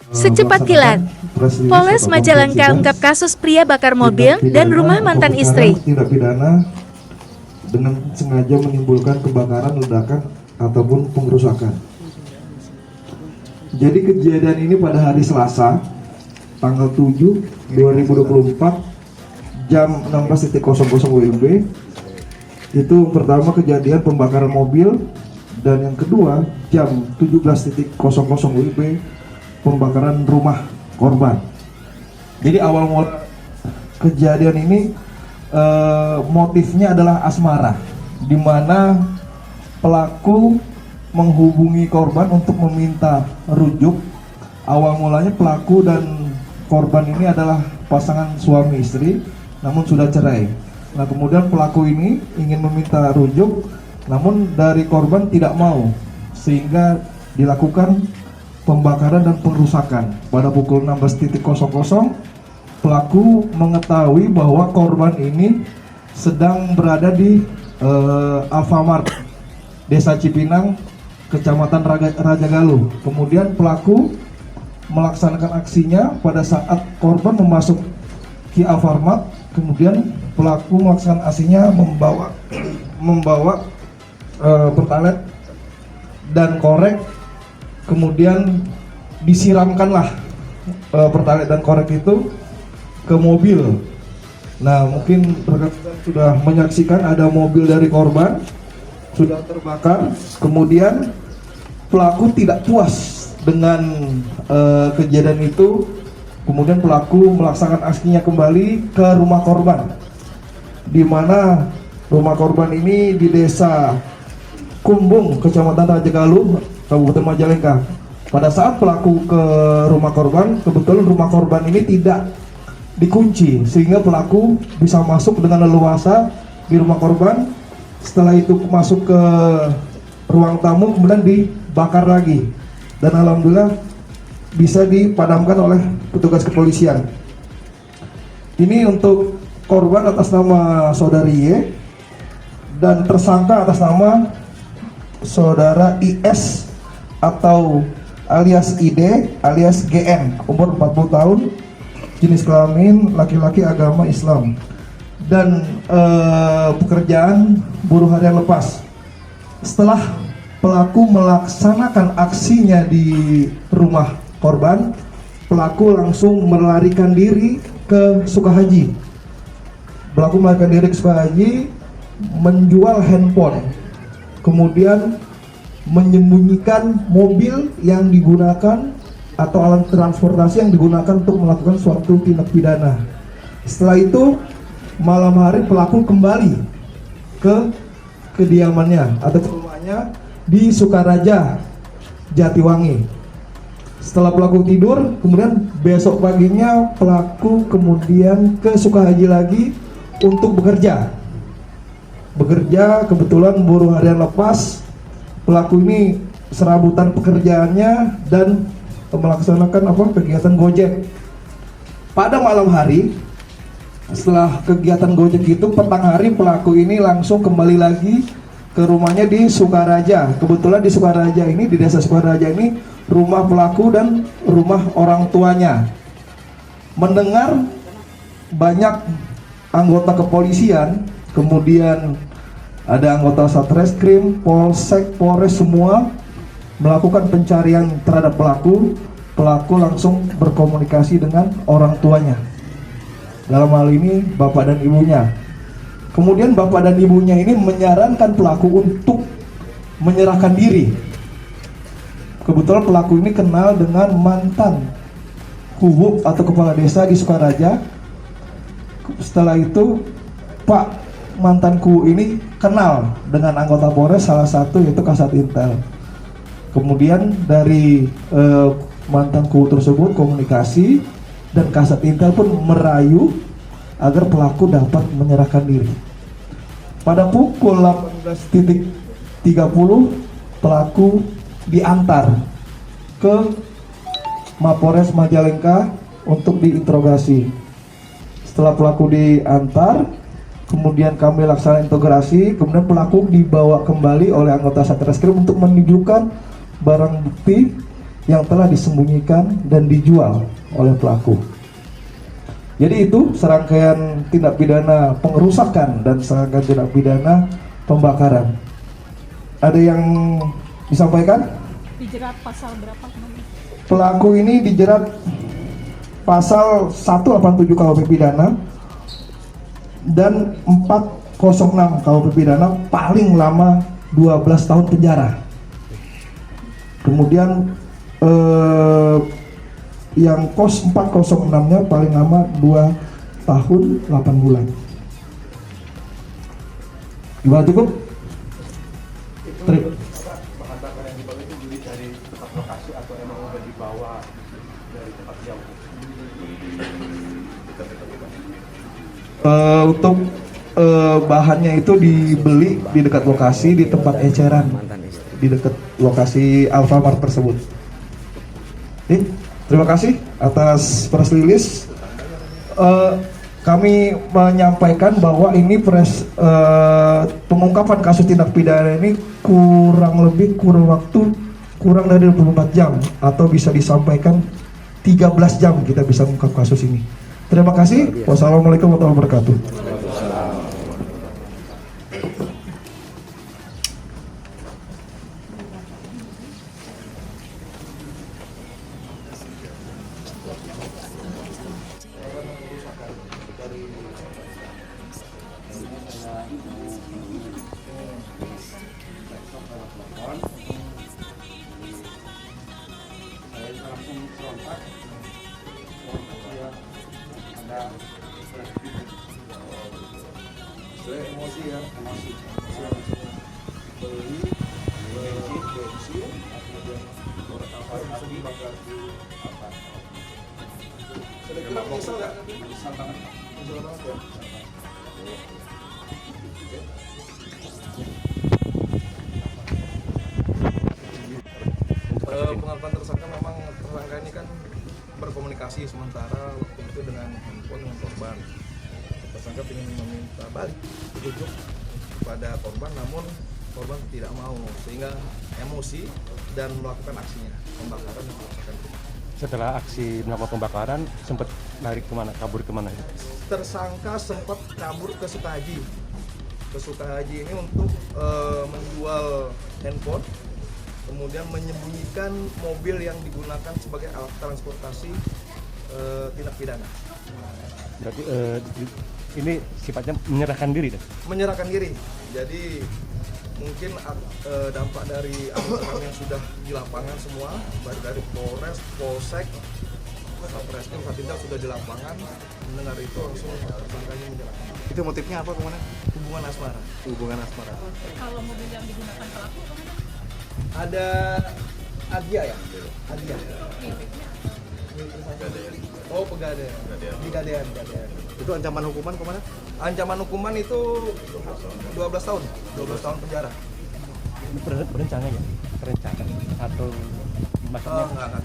Secepat kilat, Polres Majalengka ungkap kasus pria bakar mobil dan rumah mantan istri. Tindak pidana dengan sengaja menimbulkan kebakaran, ledakan, ataupun pengerusakan. Jadi kejadian ini pada hari Selasa, tanggal 7, 2024, jam 16.00 WIB. Itu pertama kejadian pembakaran mobil, dan yang kedua jam 17.00 WIB pembakaran rumah korban. Jadi awal mula kejadian ini motifnya adalah asmara, di mana pelaku menghubungi korban untuk meminta rujuk. Awal mulanya pelaku dan korban ini adalah pasangan suami istri, namun sudah cerai. Nah, kemudian pelaku ini ingin meminta rujuk, namun dari korban tidak mau, sehingga dilakukan pembakaran dan pengerusakan. Pada pukul 16.00, pelaku mengetahui bahwa korban ini sedang berada di Alfamart, Desa Cipinang, Kecamatan Raja Galuh. Kemudian pelaku melaksanakan aksinya pada saat korban memasuki Alfamart. Kemudian pelaku melaksanakan aksinya membawa pertalite dan korek. Kemudian disiramkanlah pertalite dan korek itu ke mobil. Nah, mungkin rekan-rekan sudah menyaksikan ada mobil dari korban sudah terbakar. Kemudian pelaku tidak puas dengan kejadian itu. Kemudian pelaku melaksanakan aksinya kembali ke rumah korban, di mana rumah korban ini di Desa Kumbung, Kecamatan Raja Galuh, Kabupaten Majalengka. Pada saat pelaku ke rumah korban, kebetulan rumah korban ini tidak dikunci, sehingga pelaku bisa masuk dengan leluasa di rumah korban. Setelah itu masuk ke ruang tamu, kemudian dibakar lagi, dan alhamdulillah bisa dipadamkan oleh petugas kepolisian. Ini untuk korban atas nama saudari Y, dan tersangka atas nama saudara IS atau alias ID alias GN, umur 40 tahun, jenis kelamin laki-laki, agama Islam, dan pekerjaan buruh harian lepas. Setelah pelaku melaksanakan aksinya di rumah korban, pelaku langsung melarikan diri ke Sukahaji. Pelaku melarikan diri ke Sukahaji, menjual handphone, kemudian menyembunyikan mobil yang digunakan atau alat transportasi yang digunakan untuk melakukan suatu tindak pidana. Setelah itu malam hari pelaku kembali ke kediamannya atau ke rumahnya di Sukaraja, Jatiwangi. Setelah pelaku tidur, kemudian besok paginya pelaku kemudian ke Sukahaji lagi untuk bekerja. Kebetulan buruh harian lepas. Pelaku ini serabutan pekerjaannya dan melaksanakan kegiatan Gojek. Pada malam hari, setelah kegiatan Gojek itu, petang hari pelaku ini langsung kembali lagi ke rumahnya di Sukaraja. Kebetulan di Sukaraja ini, di Desa Sukaraja ini, rumah pelaku dan rumah orang tuanya. Mendengar banyak anggota kepolisian, kemudian ada anggota Satreskrim, Polsek, Polres, semua melakukan pencarian terhadap pelaku. Pelaku langsung berkomunikasi dengan orang tuanya, dalam hal ini bapak dan ibunya. Kemudian bapak dan ibunya ini menyarankan pelaku untuk menyerahkan diri. Kebetulan pelaku ini kenal dengan mantan Hubub atau kepala desa di Sukaraja. Setelah itu, Pak, mantanku ini kenal dengan anggota Polres, salah satu yaitu Kasat Intel. Kemudian dari mantanku tersebut komunikasi, dan Kasat Intel pun merayu agar pelaku dapat menyerahkan diri. Pada pukul 18.30 pelaku diantar ke Mapores Majalengka untuk diinterogasi. Setelah pelaku diantar, kemudian kami laksanakan integrasi. Kemudian pelaku dibawa kembali oleh anggota Satreskrim untuk menunjukkan barang bukti yang telah disembunyikan dan dijual oleh pelaku. Jadi itu serangkaian tindak pidana pengerusakan dan serangkaian tindak pidana pembakaran. Ada yang disampaikan? Dijerat pasal berapa kemarin? Pelaku ini dijerat pasal 187 KUP pidana dan 406 KUP pidana, paling lama 12 tahun penjara. Kemudian yang kos 406-nya paling lama 2 tahun 8 bulan. Gimana, cukup? Bahan bakar yang dibawa itu beli dari tempat lokasi atau emang udah dibawa dari tempat jauh? Untuk bahannya itu dibeli di dekat lokasi, di tempat eceran, di dekat lokasi Alfamart tersebut. Terima kasih atas press release. Kami menyampaikan bahwa ini pengungkapan kasus tindak pidana ini kurang waktu kurang dari 24 jam, atau bisa disampaikan 13 jam kita bisa mengungkap kasus ini. Terima kasih. Wassalamualaikum warahmatullahi wabarakatuh. Emosi ya, emosi. Beli bensin, kemudian apa bisa dibakar di apa? Kira-kira menyesal nggak? Menyesal banget. Menyesal banget ya. Pengakuan tersangka, memang tersangka ini kan berkomunikasi sementara waktu itu dengan handphone dengan korban. Tersangka ingin meminta balik petunjuk kepada korban, namun korban tidak mau, sehingga emosi dan melakukan aksinya, pembakaran dan perusakan. Setelah aksi melakukan pembakaran, sempat lari kemana, kabur kemana? Tersangka sempat kabur ke Sukahaji. Ke Sukahaji ini untuk menjual handphone, kemudian menyembunyikan mobil yang digunakan sebagai alat transportasi tindak pidana. Berarti ini sifatnya menyerahkan diri deh? Menyerahkan diri. Jadi mungkin dampak dari anggota yang sudah di lapangan semua, baik dari Polres, Polsek, Satreskrim, Satindak sudah di lapangan, mendengar itu langsung tersangkanya menyerahkan. Itu motifnya apa kemana? Hubungan asmara. Hubungan asmara. Kalau mobil yang digunakan pelaku kemana? Ada Adia ya? Adia. Oh, Pegadaian. Di Gadean. Itu ancaman hukuman kemana? Ancaman hukuman itu 12 tahun. 12 tahun penjara. Ini berencana ya? Berencana atau maksudnya? Enggak.